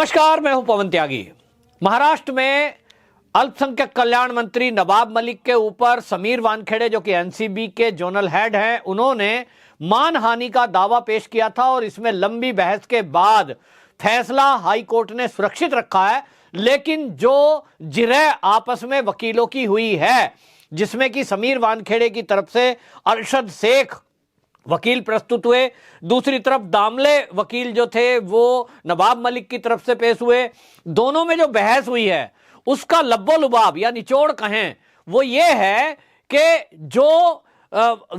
नमस्कार, मैं हूं पवन त्यागी। महाराष्ट्र में अल्पसंख्यक कल्याण मंत्री नवाब मलिक के ऊपर समीर वानखेड़े, जो कि एनसीबी के जोनल हेड हैं, उन्होंने मानहानि का दावा पेश किया था और इसमें लंबी बहस के बाद फैसला हाई कोर्ट ने सुरक्षित रखा है। लेकिन जो जिरह आपस में वकीलों की हुई है, जिसमें कि समीर वानखेड़े की तरफ से अरशद शेख वकील प्रस्तुत हुए, दूसरी तरफ दामले वकील जो थे वो नवाब मलिक की तरफ से पेश हुए, दोनों में जो बहस हुई है उसका लब्बो लुबाब या निचोड़ कहें वो ये है कि जो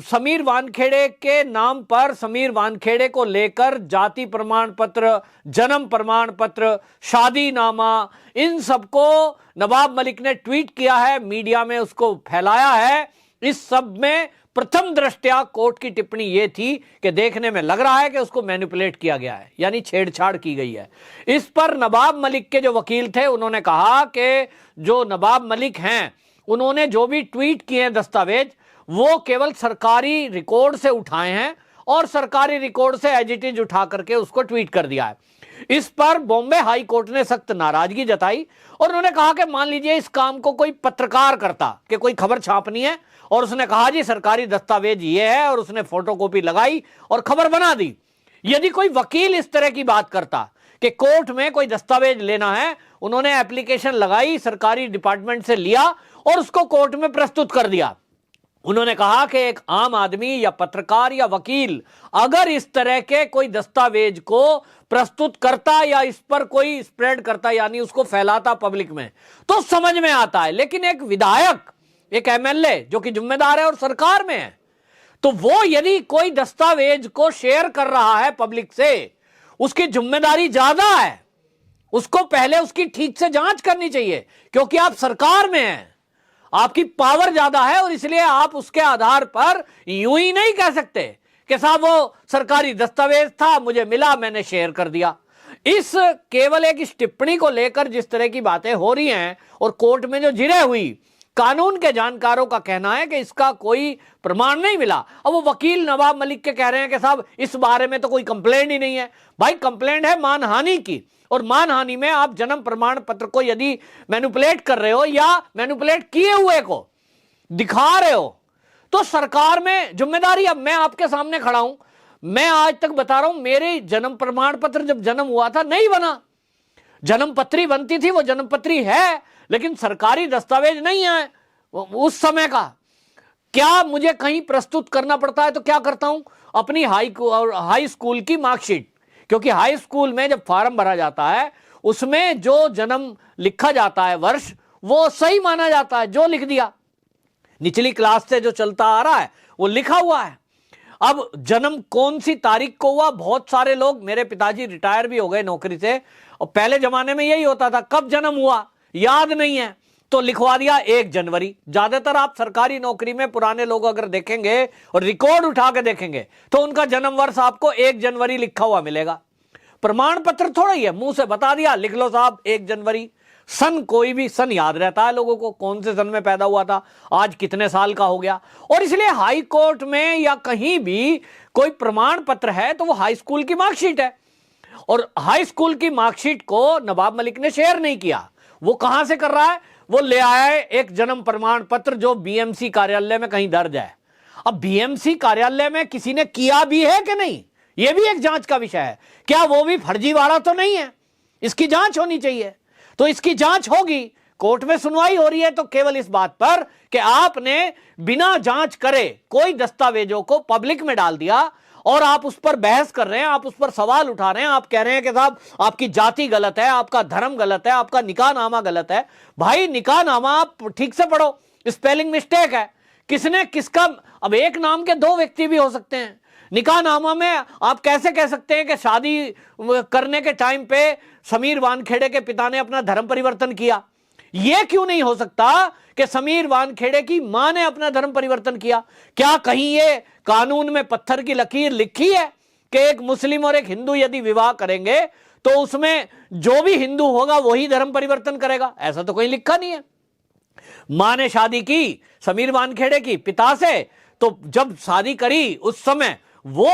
समीर वानखेड़े के नाम पर समीर वानखेड़े को लेकर जाति प्रमाण पत्र, जन्म प्रमाण पत्र, शादीनामा, इन सबको नवाब मलिक ने ट्वीट किया है, मीडिया में उसको फैलाया है। इस सब में प्रथम दृष्टया कोर्ट की टिप्पणी यह थी कि देखने में लग रहा है कि उसको मैनिपुलेट किया गया है, यानी छेड़छाड़ की गई है। इस पर नवाब मलिक के जो वकील थे उन्होंने कहा कि जो नवाब मलिक हैं उन्होंने जो भी ट्वीट किए हैं दस्तावेज, वो केवल सरकारी रिकॉर्ड से उठाए हैं और सरकारी रिकॉर्ड से एज इट इज उठा करके उसको ट्वीट कर दिया है। इस पर बॉम्बे हाई कोर्ट ने सख्त नाराजगी जताई और उन्होंने कहा कि मान लीजिए इस काम को कोई पत्रकार करता कि कोई खबर छापनी है और उसने कहा जी सरकारी दस्तावेज ये है और उसने फोटोकॉपी लगाई और खबर बना दी। यदि कोई वकील इस तरह की बात करता कि कोर्ट में कोई दस्तावेज लेना है, उन्होंने एप्लीकेशन लगाई, सरकारी डिपार्टमेंट से लिया और उसको कोर्ट में प्रस्तुत कर दिया। उन्होंने कहा कि एक आम आदमी या पत्रकार या वकील अगर इस तरह के कोई दस्तावेज को प्रस्तुत करता या इस पर कोई स्प्रेड करता, यानी उसको फैलाता पब्लिक में, तो समझ में आता है। लेकिन एक विधायक, एक एमएलए जो कि जिम्मेदार है और सरकार में है, तो वो यदि कोई दस्तावेज को शेयर कर रहा है पब्लिक से, उसकी जिम्मेदारी ज्यादा है। उसको पहले उसकी ठीक से जांच करनी चाहिए, क्योंकि आप सरकार में हैं, आपकी पावर ज्यादा है और इसलिए आप उसके आधार पर यूं ही नहीं कह सकते कि साहब वो सरकारी दस्तावेज था, मुझे मिला, मैंने शेयर कर दिया। इस केवल एक इस टिप्पणी को लेकर जिस तरह की बातें हो रही हैं और कोर्ट में जो जिरह हुई, कानून के जानकारों का कहना है कि इसका कोई प्रमाण नहीं मिला। अब वो वकील नवाब मलिक के कह रहे हैं कि साहब इस बारे में तो कोई कंप्लेंट ही नहीं है। भाई कंप्लेंट है मानहानि की, और मानहानि में आप जन्म प्रमाण पत्र को यदि मैनिपुलेट कर रहे हो या मैनिपुलेट किए हुए को दिखा रहे हो तो सरकार में जिम्मेदारी। अब मैं आपके सामने खड़ा हूं, मैं आज तक बता रहा हूं, मेरे जन्म प्रमाण पत्र जब जन्म हुआ था नहीं बना, जन्म पत्री बनती थी, वो जन्म पत्री है लेकिन सरकारी दस्तावेज नहीं है उस समय का। क्या मुझे कहीं प्रस्तुत करना पड़ता है तो क्या करता हूं, अपनी हाई स्कूल की मार्कशीट, क्योंकि हाई स्कूल में जब फॉर्म भरा जाता है उसमें जो जन्म लिखा जाता है वर्ष, वो सही माना जाता है। जो लिख दिया निचली क्लास से जो चलता आ रहा है वो लिखा हुआ है। अब जन्म कौन सी तारीख को हुआ, बहुत सारे लोग, मेरे पिताजी रिटायर भी हो गए नौकरी से, और पहले जमाने में यही होता था, कब जन्म हुआ याद नहीं है तो लिखवा दिया 1 जनवरी। ज्यादातर आप सरकारी नौकरी में पुराने लोग अगर देखेंगे और रिकॉर्ड उठा के देखेंगे तो उनका जन्म वर्ष आपको 1 जनवरी लिखा हुआ मिलेगा। प्रमाण पत्र थोड़ा ही है, मुंह से बता दिया लिख लो साहब 1 जनवरी। सन, कोई भी सन याद रहता है लोगों को, कौन से सन में पैदा हुआ था, आज कितने साल का हो गया। और इसलिए हाई कोर्ट में या कहीं भी कोई प्रमाण पत्र है तो वो हाई स्कूल की मार्कशीट है, और हाई स्कूल की मार्कशीट को नवाब मलिक ने शेयर नहीं किया। वो कहां से कर रहा है, वो ले आया है एक जन्म प्रमाण पत्र जो बीएमसी कार्यालय में कहीं दर्ज है। अब बीएमसी कार्यालय में किसी ने किया भी है कि नहीं, यह भी एक जांच का विषय है। क्या वो भी फर्जीवाड़ा तो नहीं है, इसकी जांच होनी चाहिए। तो इसकी जांच होगी, कोर्ट में सुनवाई हो रही है तो केवल इस बात पर कि आपने बिना जांच करे कोई दस्तावेजों को पब्लिक में डाल दिया और आप उस पर बहस कर रहे हैं, आप उस पर सवाल उठा रहे हैं, आप कह रहे हैं कि साहब आपकी जाति गलत है, आपका धर्म गलत है, आपका निकाहनामा गलत है। भाई निकाहनामा आप ठीक से पढ़ो, स्पेलिंग मिस्टेक है, किसने किसका, अब एक नाम के 2 व्यक्ति भी हो सकते हैं। निकाहनामा में आप कैसे कह सकते हैं कि शादी करने के टाइम पे समीर वानखेड़े के पिता ने अपना धर्म परिवर्तन किया? यह क्यों नहीं हो सकता कि समीर वानखेड़े की मां ने अपना धर्म परिवर्तन किया? क्या कहीं ये कानून में पत्थर की लकीर लिखी है कि एक मुस्लिम और एक हिंदू यदि विवाह करेंगे तो उसमें जो भी हिंदू होगा वही धर्म परिवर्तन करेगा? ऐसा तो कहीं लिखा नहीं है। मां ने शादी की समीर वानखेड़े की पिता से, तो जब शादी करी उस समय वो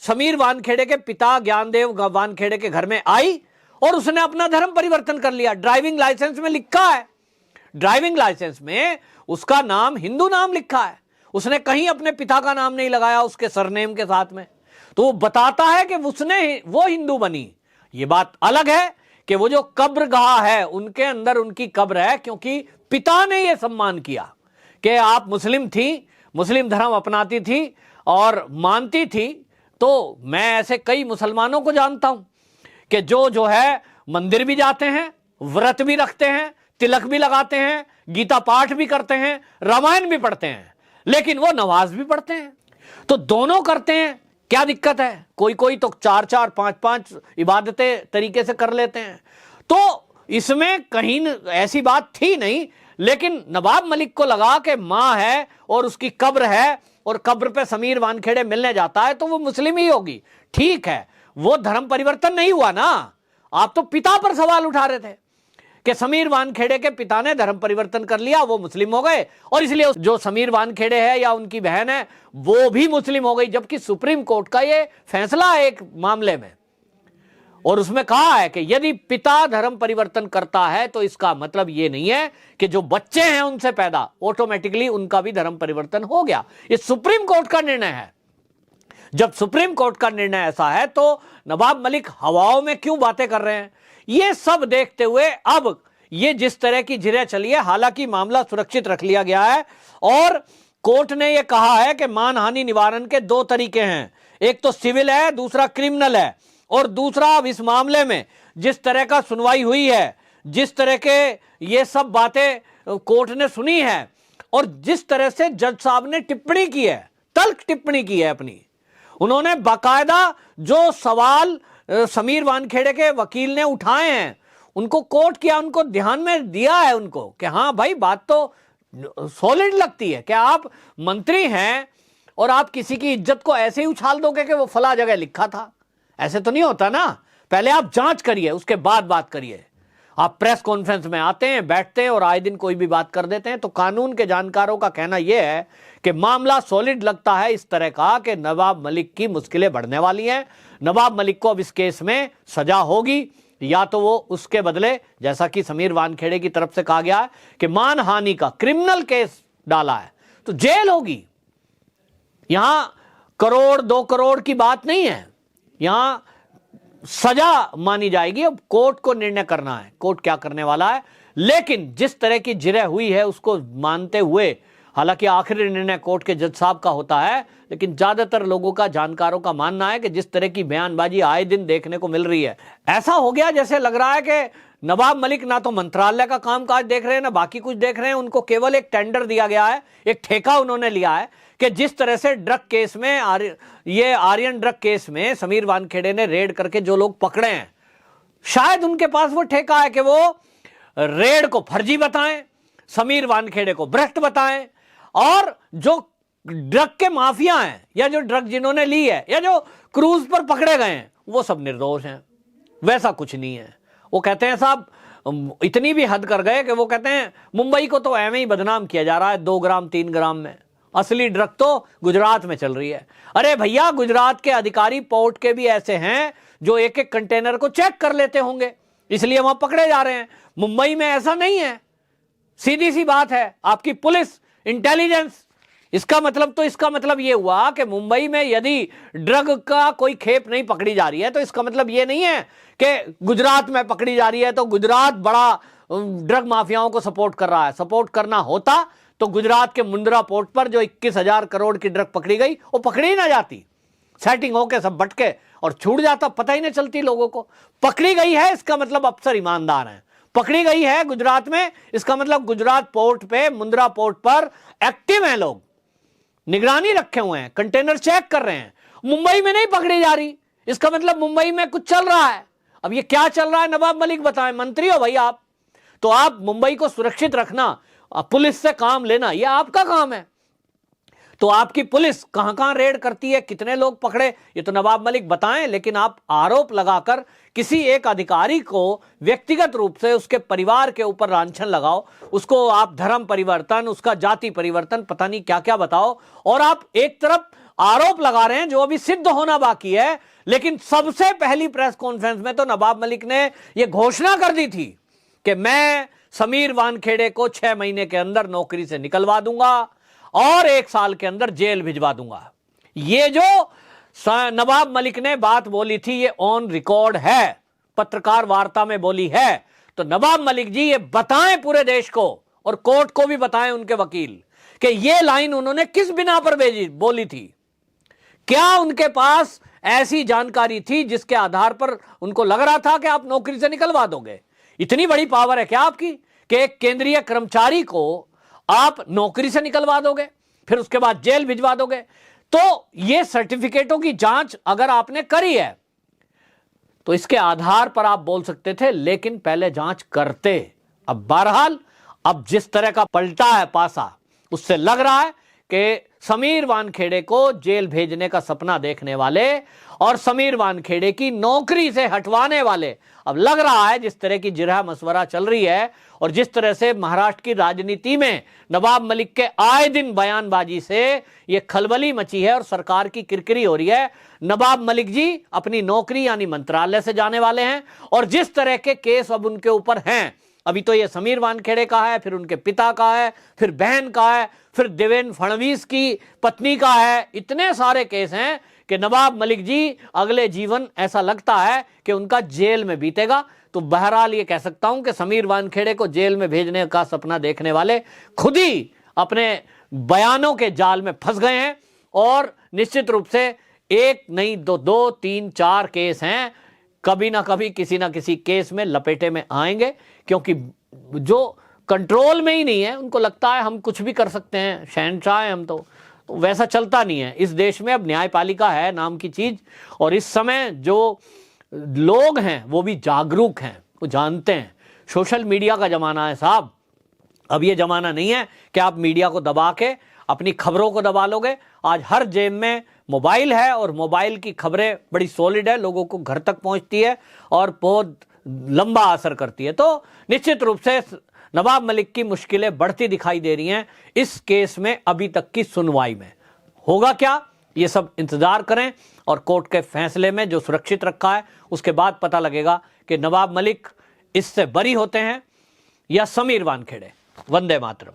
समीर वानखेड़े के पिता ज्ञानदेव वानखेड़े के घर में आई और उसने अपना धर्म परिवर्तन कर लिया। ड्राइविंग लाइसेंस में लिखा है, ड्राइविंग लाइसेंस में उसका नाम हिंदू नाम लिखा है, उसने कहीं अपने पिता का नाम नहीं लगाया उसके सरनेम के साथ में, तो वो बताता है कि वो हिंदू बनी। ये बात अलग है कि वो जो कब्रगाह है उनके अंदर उनकी कब्र है, क्योंकि पिता ने ये सम्मान किया कि आप मुस्लिम थी, मुस्लिम धर्म अपनाती थी और मानती थी। तो मैं ऐसे कई मुसलमानों को जानता हूं कि जो है मंदिर भी जाते हैं, व्रत भी रखते हैं, तिलक भी लगाते हैं, गीता पाठ भी करते हैं, रामायण भी पढ़ते हैं, लेकिन वो नमाज भी पढ़ते हैं। तो दोनों करते हैं, क्या दिक्कत है? कोई तो 4-4, 5-5 इबादतें तरीके से कर लेते हैं। तो इसमें कहीं ऐसी बात थी नहीं, लेकिन नवाब मलिक को लगा कि मां है और उसकी कब्र है और कब्र पे समीर वानखेड़े मिलने जाता है तो वो मुस्लिम ही होगी। ठीक है, वो धर्म परिवर्तन नहीं हुआ ना। आप तो पिता पर सवाल उठा रहे थे कि समीर वानखेड़े के पिता ने धर्म परिवर्तन कर लिया, वो मुस्लिम हो गए, और इसलिए जो समीर वानखेड़े है या उनकी बहन है वो भी मुस्लिम हो गई। जबकि सुप्रीम कोर्ट का ये फैसला है एक मामले में, और उसमें कहा है कि यदि पिता धर्म परिवर्तन करता है तो इसका मतलब ये नहीं है कि जो बच्चे हैं उनसे पैदा ऑटोमेटिकली उनका भी धर्म परिवर्तन हो गया। ये सुप्रीम कोर्ट का निर्णय है। जब सुप्रीम कोर्ट का निर्णय ऐसा है तो नवाब मलिक हवाओं में क्यों बातें कर रहे हैं? ये सब देखते हुए अब ये जिस तरह की जिरह चली है, हालांकि मामला सुरक्षित रख लिया गया है और कोर्ट ने यह कहा है कि मानहानि निवारण के 2 तरीके हैं, एक तो सिविल है, दूसरा क्रिमिनल है। और दूसरा, अब इस मामले में जिस तरह का सुनवाई हुई है, जिस तरह के ये सब बातें कोर्ट ने सुनी है और जिस तरह से जज साहब ने टिप्पणी की है, तल्ख टिप्पणी की है अपनी, उन्होंने बाकायदा जो सवाल समीर वानखेड़े के वकील ने उठाए हैं उनको कोर्ट किया, उनको ध्यान में दिया है उनको कि हाँ भाई बात तो सॉलिड लगती है कि आप मंत्री हैं और आप किसी की इज्जत को ऐसे ही उछाल दोगे कि वो फला जगह लिखा था। ऐसे तो नहीं होता ना, पहले आप जांच करिए उसके बाद बात करिए। आप प्रेस कॉन्फ्रेंस में आते हैं, बैठते हैं और आए दिन कोई भी बात कर देते हैं। तो कानून के जानकारों का कहना यह है कि मामला सॉलिड लगता है इस तरह का कि नवाब मलिक की मुश्किलें बढ़ने वाली हैं। नवाब मलिक को अब इस केस में सजा होगी, या तो वो उसके बदले, जैसा कि समीर वानखेड़े की तरफ से कहा गया है कि मानहानि का क्रिमिनल केस डाला है तो जेल होगी। यहां 1-2 करोड़ की बात नहीं है, यहां सजा मानी जाएगी। अब कोर्ट को निर्णय करना है, कोर्ट क्या करने वाला है। लेकिन जिस तरह की जिरह हुई है उसको मानते हुए, हालांकि आखिरी निर्णय कोर्ट के जज साहब का होता है, लेकिन ज्यादातर लोगों का, जानकारों का मानना है कि जिस तरह की बयानबाजी आए दिन देखने को मिल रही है, ऐसा हो गया जैसे लग रहा है कि नवाब मलिक ना तो मंत्रालय का कामकाज देख रहे हैं ना बाकी कुछ देख रहे हैं। उनको केवल एक टेंडर दिया गया है, एक ठेका उन्होंने लिया है कि जिस तरह से ड्रग केस में, ये आर्यन ड्रग केस में समीर वानखेड़े ने रेड करके जो लोग पकड़े हैं, शायद उनके पास वो ठेका है कि वो रेड को फर्जी बताएं, समीर वानखेड़े को भ्रष्ट बताएं, और जो ड्रग के माफिया हैं या जो ड्रग जिन्होंने ली है या जो क्रूज पर पकड़े गए हैं वो सब निर्दोष हैं। वैसा कुछ नहीं है। वो कहते हैं साहब इतनी भी हद कर गए कि वो कहते हैं मुंबई को तो ऐਵੇਂ ही बदनाम किया जा रहा है 2 ग्राम 3 ग्राम में, असली ड्रग तो गुजरात में चल रही है। अरे भैया, गुजरात के अधिकारी पोर्ट के भी ऐसे हैं जो एक एक कंटेनर को चेक कर लेते होंगे, इसलिए वहां पकड़े जा रहे हैं। मुंबई में ऐसा नहीं है, सीधी सी बात है। आपकी पुलिस, इंटेलिजेंस, इसका मतलब यह हुआ कि मुंबई में यदि ड्रग का कोई खेप नहीं पकड़ी जा रही है तो इसका मतलब यह नहीं है कि गुजरात में पकड़ी जा रही है तो गुजरात बड़ा ड्रग माफियाओं को सपोर्ट कर रहा है। सपोर्ट करना होता तो गुजरात के मुंद्रा पोर्ट पर जो 21,000 करोड़ की ड्रग पकड़ी गई वो पकड़ी ही ना जाती, सेटिंग होके सब बटके और छूट जाता, पता ही नहीं चलती लोगों को। पकड़ी गई है इसका मतलब अफसर ईमानदार हैं। पकड़ी गई है गुजरात में, इसका मतलब गुजरात पोर्ट पे, मुंद्रा पोर्ट पर एक्टिव हैं लोग, निगरानी रखे हुए हैं, कंटेनर चेक कर रहे हैं। मुंबई में नहीं पकड़ी जा रही, इसका मतलब मुंबई में कुछ चल रहा है। अब ये क्या चल रहा है नवाब मलिक बताएं। मंत्री हो भाई आप, तो आप मुंबई को सुरक्षित रखना, पुलिस से काम लेना, यह आपका काम है। तो आपकी पुलिस कहां कहां रेड करती है, कितने लोग पकड़े, ये तो नवाब मलिक बताएं। लेकिन आप आरोप लगाकर किसी एक अधिकारी को व्यक्तिगत रूप से उसके परिवार के ऊपर लांछन लगाओ, उसको आप धर्म परिवर्तन, उसका जाति परिवर्तन, पता नहीं क्या क्या बताओ, और आप एक तरफ आरोप लगा रहे हैं जो अभी सिद्ध होना बाकी है। लेकिन सबसे पहली प्रेस कॉन्फ्रेंस में तो नवाब मलिक ने यह घोषणा कर दी थी कि मैं समीर वानखेड़े को 6 महीने के अंदर नौकरी से निकलवा दूंगा और 1 साल के अंदर जेल भिजवा दूंगा। ये जो नवाब मलिक ने बात बोली थी ये ऑन रिकॉर्ड है, पत्रकार वार्ता में बोली है। तो नवाब मलिक जी ये बताएं पूरे देश को और कोर्ट को भी बताएं उनके वकील कि ये लाइन उन्होंने किस बिना पर बोली थी। क्या उनके पास ऐसी जानकारी थी जिसके आधार पर उनको लग रहा था कि आप नौकरी से निकलवा दोगे? इतनी बड़ी पावर है क्या आपकी कि एक केंद्रीय कर्मचारी को आप नौकरी से निकलवा दोगे, फिर उसके बाद जेल भिजवा दोगे? तो ये सर्टिफिकेटों की जांच अगर आपने करी है तो इसके आधार पर आप बोल सकते थे, लेकिन पहले जांच करते। अब बहरहाल अब जिस तरह का पलटा है पासा, उससे लग रहा है कि समीर वानखेड़े को जेल भेजने का सपना देखने वाले और समीर वानखेड़े की नौकरी से हटवाने वाले, अब लग रहा है जिस तरह की जिरह मशवरा चल रही है और जिस तरह से महाराष्ट्र की राजनीति में नवाब मलिक के आए दिन बयानबाजी से ये खलबली मची है और सरकार की किरकिरी हो रही है। नवाब मलिक जी अपनी नौकरी यानी मंत्रालय से जाने वाले हैं और जिस तरह के केस अब उनके ऊपर हैं, अभी तो ये समीर वानखेड़े का है, फिर उनके पिता का है, फिर बहन का है, फिर देवेंद्र फडणवीस की पत्नी का है, इतने सारे केस हैं कि नवाब मलिक जी अगले जीवन ऐसा लगता है कि उनका जेल में बीतेगा। तो बहरहाल ये कह सकता हूं कि समीर वानखेड़े को जेल में भेजने का सपना देखने वाले खुद ही अपने बयानों के जाल में फंस गए हैं और निश्चित रूप से एक नहीं दो 3-4 केस हैं, कभी ना कभी किसी ना किसी केस में लपेटे में आएंगे, क्योंकि जो कंट्रोल में ही नहीं है उनको लगता है हम कुछ भी कर सकते हैं, शहंशाह हैं हम। तो वैसा चलता नहीं है इस देश में। अब न्यायपालिका है नाम की चीज और इस समय जो लोग हैं वो भी जागरूक हैं, वो जानते हैं सोशल मीडिया का जमाना है साहब। अब ये जमाना नहीं है कि आप मीडिया को दबा के अपनी खबरों को दबा लोगे। आज हर जेब में मोबाइल है और मोबाइल की खबरें बड़ी सॉलिड है, लोगों को घर तक पहुंचती है और बहुत लंबा असर करती है। तो निश्चित रूप से नवाब मलिक की मुश्किलें बढ़ती दिखाई दे रही हैं इस केस में। अभी तक की सुनवाई में होगा क्या, ये सब इंतजार करें और कोर्ट के फैसले में जो सुरक्षित रखा है उसके बाद पता लगेगा कि नवाब मलिक इससे बरी होते हैं या समीर वानखेड़े। वंदे मातरम।